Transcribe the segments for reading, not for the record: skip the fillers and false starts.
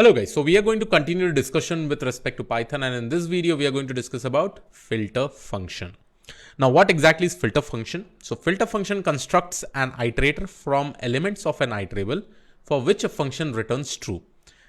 Hello guys, so we are going to continue the discussion with respect to Python, and in this video we are going to discuss about filter function. Now what exactly is filter function? So filter function constructs an iterator from elements of an iterable for which a function returns true.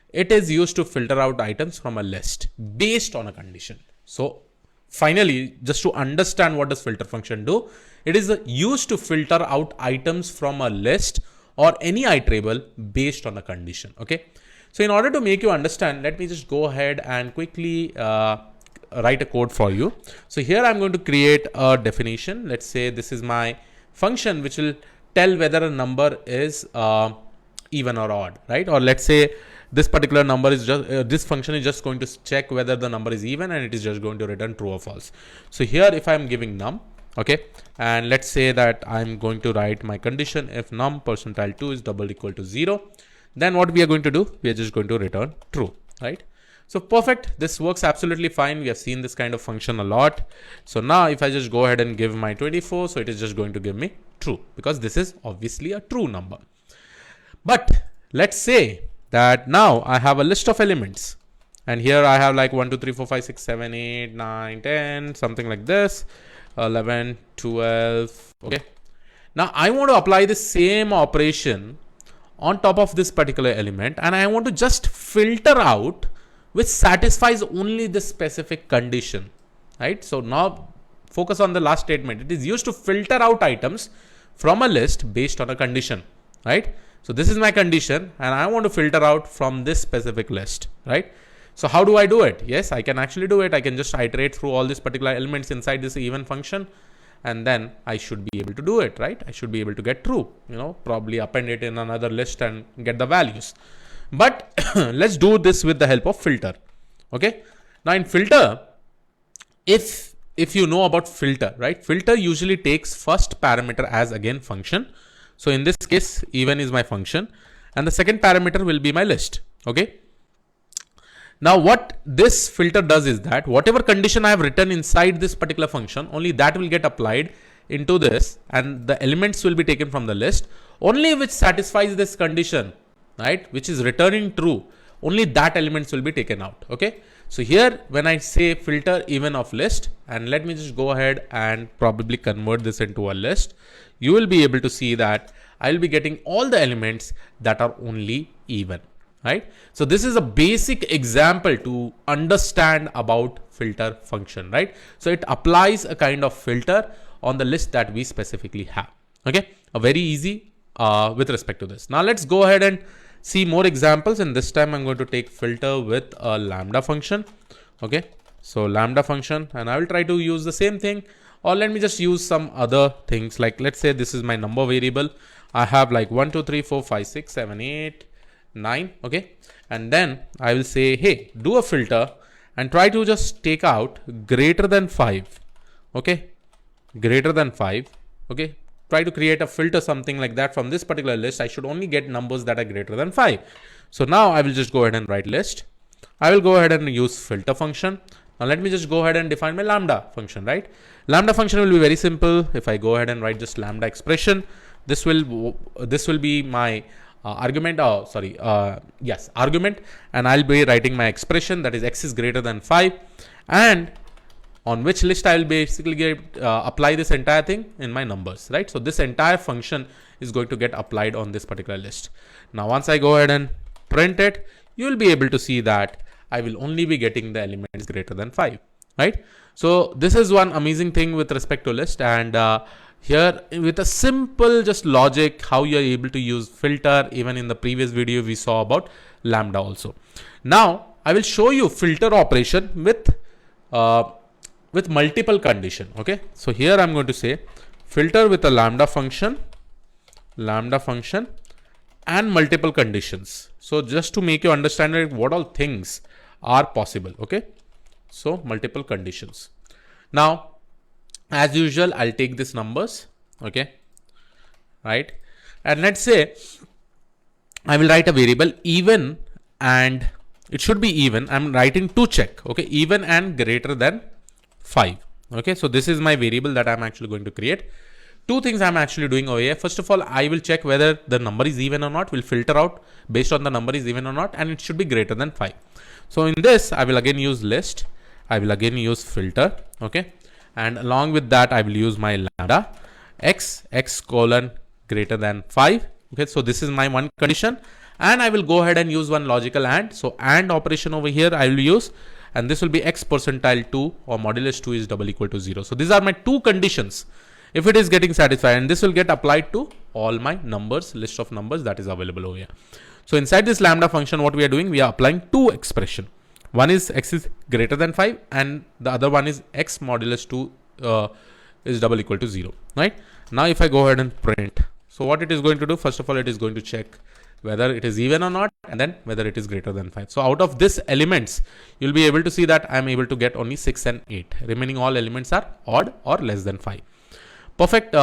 It is used to filter out items from a list based on a condition. So finally, just to understand what does filter function do, it is used to filter out items from a list or any iterable based on a condition. Okay. So in order to make you understand, let me just go ahead and quickly write a code for you. So here I'm going to create a definition. Let's say this is my function which will tell whether a number is even or odd, right? Or let's say this particular number is just, this function is just going to check whether the number is even and it is just going to return true or false. So here if I'm giving num, okay, and let's say that I'm going to write my condition if num %2 is double equal to 0. Then what we are going to do, we are just going to return true, right? So perfect. This works absolutely fine. We have seen this kind of function a lot. So now if I just go ahead and give my 24, so it is just going to give me true because this is obviously a true number. But let's say that now I have a list of elements and here I have like 1, 2, 3, 4, 5, 6, 7, 8, 9, 10, something like this, 11, 12. Okay. Now I want to apply the same operation on top of this particular element, and I want to just filter out which satisfies only this specific condition, right? So now focus on the last statement. It is used to filter out items from a list based on a condition, right? So this is my condition and I want to filter out from this specific list, right? So how do I do it? Yes, I can actually do it. I can just iterate through all these particular elements inside this even function, and then I should be able to do it, right? I should be able to get true, probably append it in another list and get the values. But let's do this with the help of filter. Okay. Now in filter, if you know about filter, right? Filter usually takes first parameter as again function. So in this case, even is my function and the second parameter will be my list. Okay. Now what this filter does is that whatever condition I have written inside this particular function, only that will get applied into this and the elements will be taken from the list, only which satisfies this condition, right? Which is returning true, only that elements will be taken out. Okay. So here when I say filter even of list, and let me just go ahead and probably convert this into a list, you will be able to see that I will be getting all the elements that are only even. Right. So this is a basic example to understand about filter function, right? So it applies a kind of filter on the list that we specifically have. Okay. A very easy with respect to this. Now let's go ahead and see more examples. And this time I'm going to take filter with a lambda function. Okay. So lambda function, and I will try to use the same thing, or let me just use some other things. Like let's say this is my number variable. I have like 1, 2, 3, 4, 5, 6, 7, 8, 9. Okay. And then I will say, hey, do a filter and try to just take out greater than 5. Okay. Greater than 5. Okay. Try to create a filter, something like that from this particular list. I should only get numbers that are greater than 5. So now I will just go ahead and write list. I will go ahead and use filter function. Now let me just go ahead and define my lambda function, right? Lambda function will be very simple. If I go ahead and write just lambda expression, this will be my argument, argument, and I'll be writing my expression, that is x is greater than 5, and on which list I will basically apply this entire thing in my numbers, right? So this entire function is going to get applied on this particular list. Now once I go ahead and print it, you will be able to see that I will only be getting the elements greater than 5, right? So this is one amazing thing with respect to list, and here with a simple just logic, how you are able to use filter. Even in the previous video we saw about lambda also. Now I will show you filter operation with multiple condition. Okay. So here I'm going to say filter with a lambda function and multiple conditions. So just to make you understand what all things are possible. Okay. So multiple conditions. Now as usual, I'll take these numbers. Okay. Right. And let's say I will write a variable even, and it should be even. I'm writing to check. Okay. Even and greater than 5. Okay. So this is my variable that I'm actually going to create. Two things I'm actually doing over here. First of all, I will check whether the number is even or not. We'll filter out based on the number is even or not, and it should be greater than 5. So in this, I will again use list. I will again use filter. Okay. And along with that, I will use my lambda x colon greater than 5. Okay. So this is my one condition, and I will go ahead and use one logical AND. So AND operation over here I will use, and this will be x percentile 2 or modulus 2 is double equal to 0. So these are my two conditions. If it is getting satisfied, and this will get applied to all my numbers, list of numbers that is available over here. So inside this lambda function, what we are doing, we are applying two expression. One is x is greater than 5, and the other one is x modulus 2 is double equal to 0, right? Now if I go ahead and print, so what it is going to do, first of all, it is going to check whether it is even or not, and then whether it is greater than 5. So out of this elements, you'll be able to see that I'm able to get only 6 and 8. Remaining all elements are odd or less than 5. Perfect.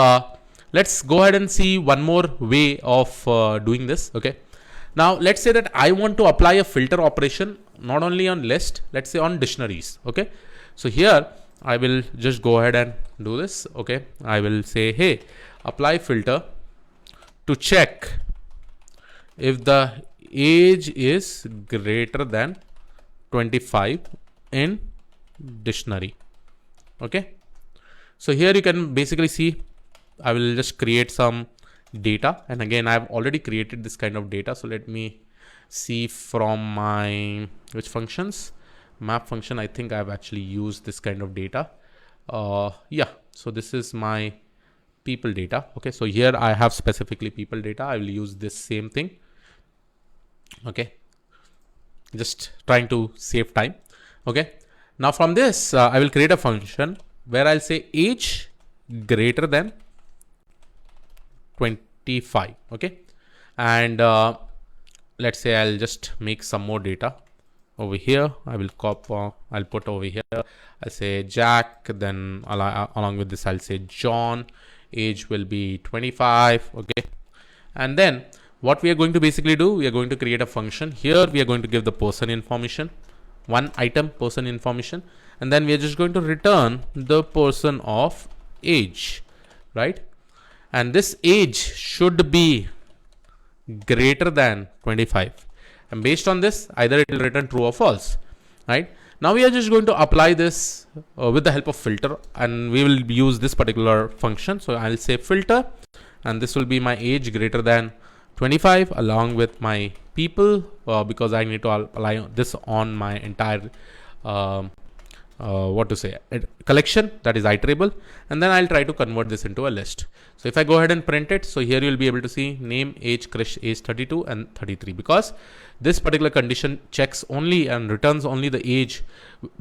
Let's go ahead and see one more way of doing this. Okay. Now let's say that I want to apply a filter operation not only on list, let's say on dictionaries. Okay. So here I will just go ahead and do this. Okay. I will say, hey, apply filter to check if the age is greater than 25 in dictionary. Okay. So here you can basically see, I will just create some data. And again, I've already created this kind of data. So let me see from my, which functions, map function. I think I've actually used this kind of data. Yeah. So this is my people data. Okay. So here I have specifically people data. I will use this same thing. Okay. Just trying to save time. Okay. Now from this, I will create a function where I'll say age greater than 25. Okay. And let's say I'll just make some more data over here. I will copy, I'll put over here, I'll say Jack, then along with this, I'll say John, age will be 25. Okay. And then what we are going to basically do, we are going to create a function. Here we are going to give the person information, one item person information, and then we are just going to return the person of age, right? And this age should be greater than 25. And based on this, either it will return true or false, right? Now we are just going to apply this with the help of filter, and we will use this particular function. So I'll say filter, and this will be my age greater than 25 along with my people, because I need to apply this on my entire collection that is iterable, and then I'll try to convert this into a list. So if I go ahead and print it, so here you'll be able to see name, age, Krish, age 32 and 33, because this particular condition checks only and returns only the age.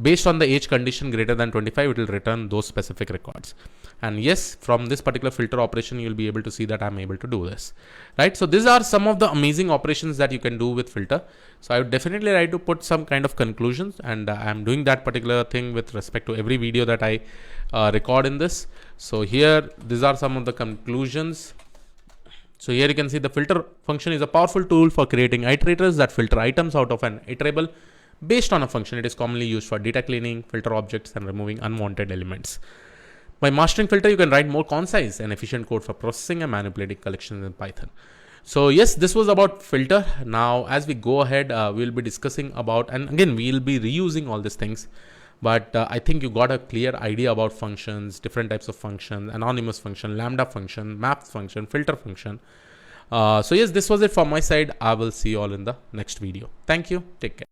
Based on the age condition greater than 25, it will return those specific records. And yes, from this particular filter operation, you'll be able to see that I'm able to do this, right? So these are some of the amazing operations that you can do with filter. So I would definitely try to put some kind of conclusions, and I'm doing that particular thing with respect to every video that I record in this. So here, these are some of the conclusions. So here you can see the filter function is a powerful tool for creating iterators that filter items out of an iterable based on a function. It is commonly used for data cleaning, filter objects, and removing unwanted elements. By mastering filter, you can write more concise and efficient code for processing and manipulating collections in Python. So yes, this was about filter. Now, as we go ahead, we'll be discussing about, and again, we'll be reusing all these things. But I think you got a clear idea about functions, different types of functions, anonymous function, lambda function, maps function, filter function. So yes, this was it from my side. I will see you all in the next video. Thank you. Take care.